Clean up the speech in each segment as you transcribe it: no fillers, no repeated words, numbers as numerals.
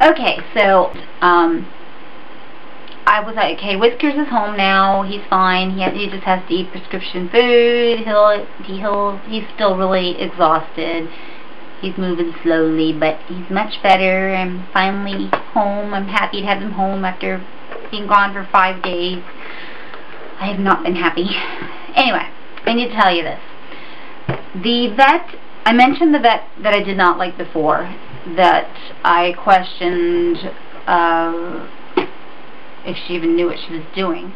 Okay, so I was like, okay, Whiskers is home now. He's fine. He just has to eat prescription food. He's still really exhausted. He's moving slowly, but he's much better. I'm finally home. I'm happy to have him home after being gone for 5 days. I have not been happy. Anyway, I need to tell you this. The vet, I mentioned the vet that I did not like before, that I questioned if she even knew what she was doing.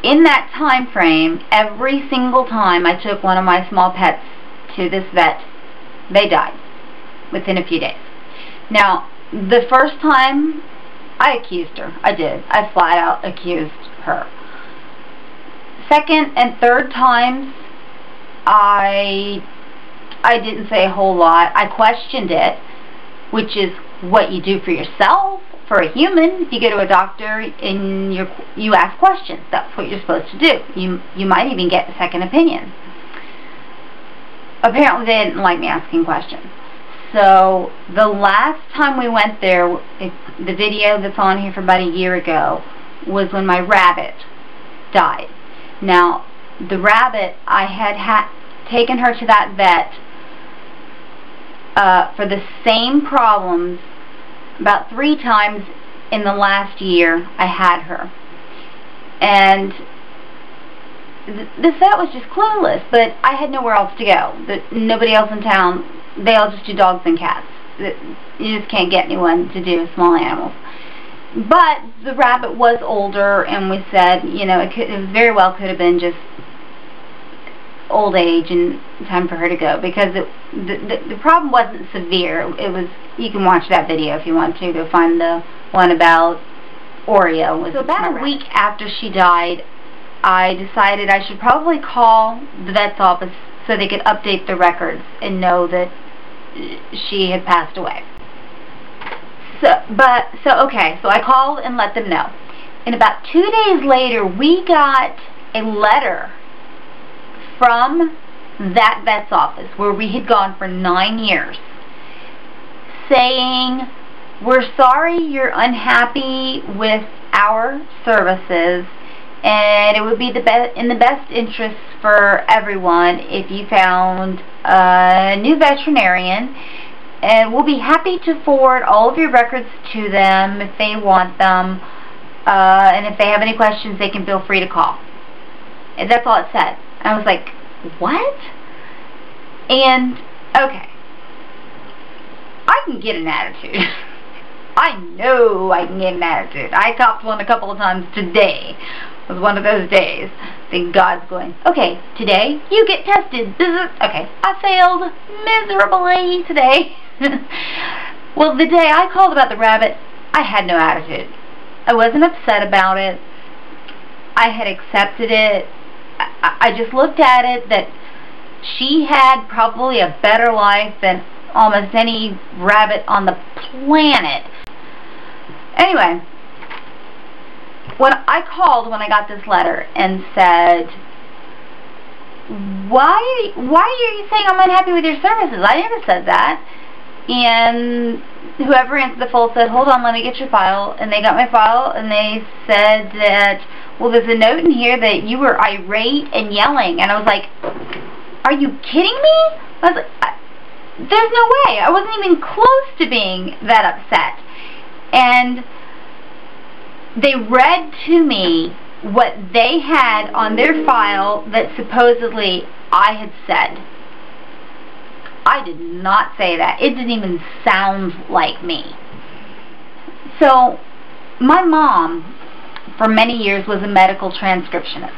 In that time frame, every single time I took one of my small pets to this vet, they died within a few days. Now, the first time, I accused her. I did. I flat out accused her. Second and third times, I didn't say a whole lot. I questioned it, which is what you do for yourself, for a human. If you go to a doctor and you ask questions, that's what you're supposed to do. You might even get a second opinion. Apparently they didn't like me asking questions. So the last time we went there, the video that's on here for about a year ago, was when my rabbit died. Now, the rabbit, I had taken her to that vet for the same problems about 3 times in the last year I had her. And this vet was just clueless, but I had nowhere else to go. Nobody else in town, they all just do dogs and cats. You just can't get anyone to do small animals. But the rabbit was older, and we said, you know, it very well could have been just old age and time for her to go, because the problem wasn't severe. It was, you can watch that video if you want to find the one about Oreo. So about a week after she died, I decided I should probably call the vet's office so they could update the records and know that she had passed away. So I called and let them know. And about 2 days later, we got a letter from that vet's office where we had gone for 9 years, saying, we're sorry you're unhappy with our services, and it would be in the best interest for everyone if you found a new veterinarian, and we'll be happy to forward all of your records to them if they want them, and if they have any questions they can feel free to call. And that's all it said. I was like, what? And, okay, I can get an attitude. I know I can get an attitude. I copped one a couple of times today. It was one of those days. I think God's going, okay, today you get tested. Okay, I failed miserably today. Well, the day I called about the rabbit, I had no attitude. I wasn't upset about it. I had accepted it. I just looked at it that she had probably a better life than almost any rabbit on the planet. Anyway, when I called when I got this letter and said, why are you saying I'm unhappy with your services? I never said that. And whoever answered the phone said, hold on, let me get your file. And they got my file, and they said that, well, there's a note in here that you were irate and yelling. And I was like, are you kidding me? I was like, there's no way. I wasn't even close to being that upset. And they read to me what they had on their file that supposedly I had said. I did not say that. It didn't even sound like me. So, my mom, for many years, was a medical transcriptionist.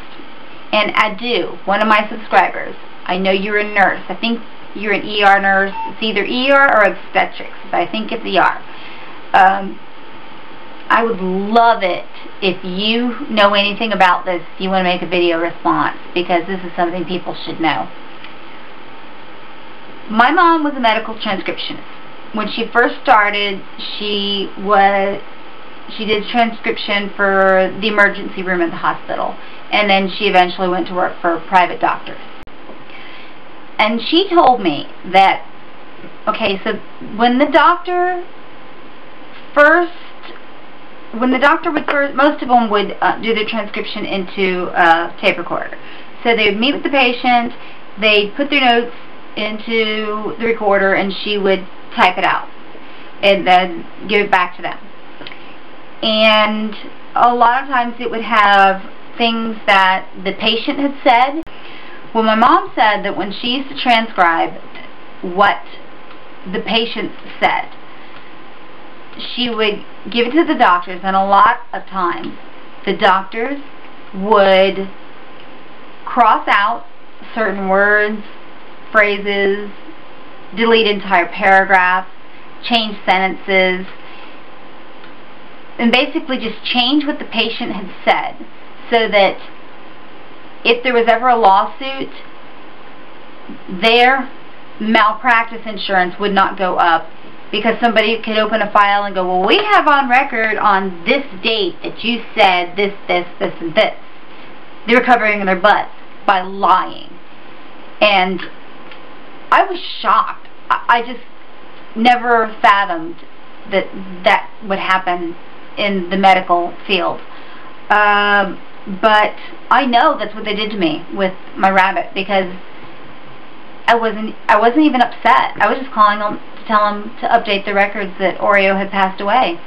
And Adu, one of my subscribers, I know you're a nurse. I think you're an ER nurse. It's either ER or obstetrics, but I think it's ER. I would love it if you know anything about this, if you want to make a video response, because this is something people should know. My mom was a medical transcriptionist. When she first started, she did transcription for the emergency room at the hospital, and then she eventually went to work for private doctors. And she told me that, okay, so when the doctor first, when the doctor would first, most of them would do the transcription into a tape recorder. So they would meet with the patient, they'd put their notes into the recorder, and she would type it out and then give it back to them. And a lot of times it would have things that the patient had said. Well, my mom said that when she used to transcribe what the patient said, she would give it to the doctors, and a lot of times the doctors would cross out certain words, phrases, delete entire paragraphs, change sentences, and basically just change what the patient had said, so that if there was ever a lawsuit, their malpractice insurance would not go up, because somebody could open a file and go, well, we have on record on this date that you said this, this, this, and this. They were covering their butts by lying. And I was shocked. I just never fathomed that that would happen in the medical field. But I know that's what they did to me with my rabbit, because I wasn't even upset. I was just calling them to tell them to update the records that Oreo had passed away.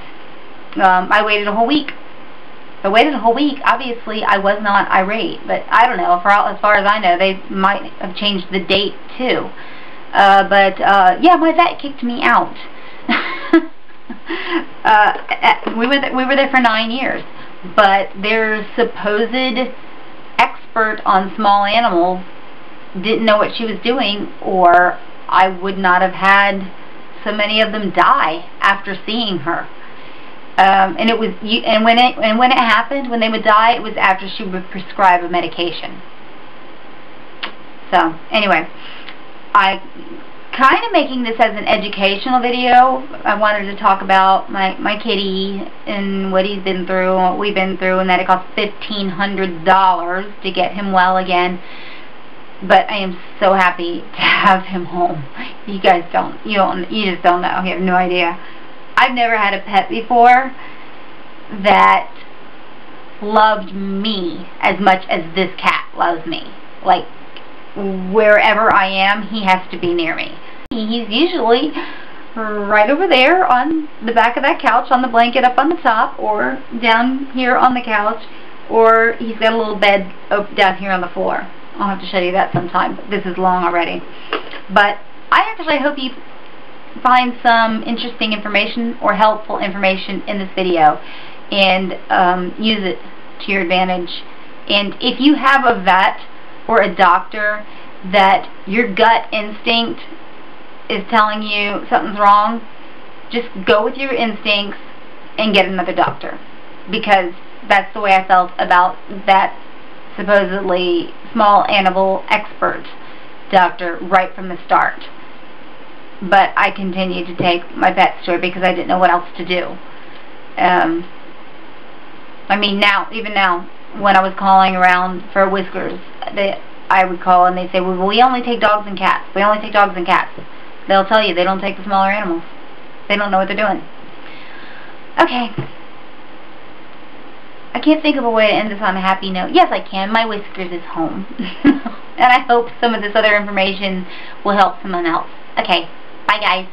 I waited a whole week. Obviously, I was not irate, but I don't know. As far as I know, they might have changed the date too. Yeah, my vet kicked me out. We were there for 9 years, but their supposed expert on small animals didn't know what she was doing, or I would not have had so many of them die after seeing her. And when it happened, when they would die, it was after she would prescribe a medication. So anyway, I kind of making this as an educational video. I wanted to talk about my kitty and what he's been through, and what we've been through, and that it cost $1,500 to get him well again. But I am so happy to have him home. You guys you just don't know. You have no idea. I've never had a pet before that loved me as much as this cat loves me. Like, wherever I am, he has to be near me. He's usually right over there on the back of that couch, on the blanket up on the top, or down here on the couch, or he's got a little bed down here on the floor. I'll have to show you that sometime, but this is long already. But I actually hope you find some interesting information or helpful information in this video, and use it to your advantage. And if you have a vet or a doctor that your gut instinct is telling you something's wrong, just go with your instincts and get another doctor, because that's the way I felt about that supposedly small animal expert doctor right from the start. But I continued to take my pets to her because I didn't know what else to do. I mean, even now, when I was calling around for Whiskers, I would call and they'd say, well, we only take dogs and cats. We only take dogs and cats. They'll tell you they don't take the smaller animals. They don't know what they're doing. Okay. I can't think of a way to end this on a happy note. Yes, I can. My Whiskers is home. And I hope some of this other information will help someone else. Okay. Bye, guys.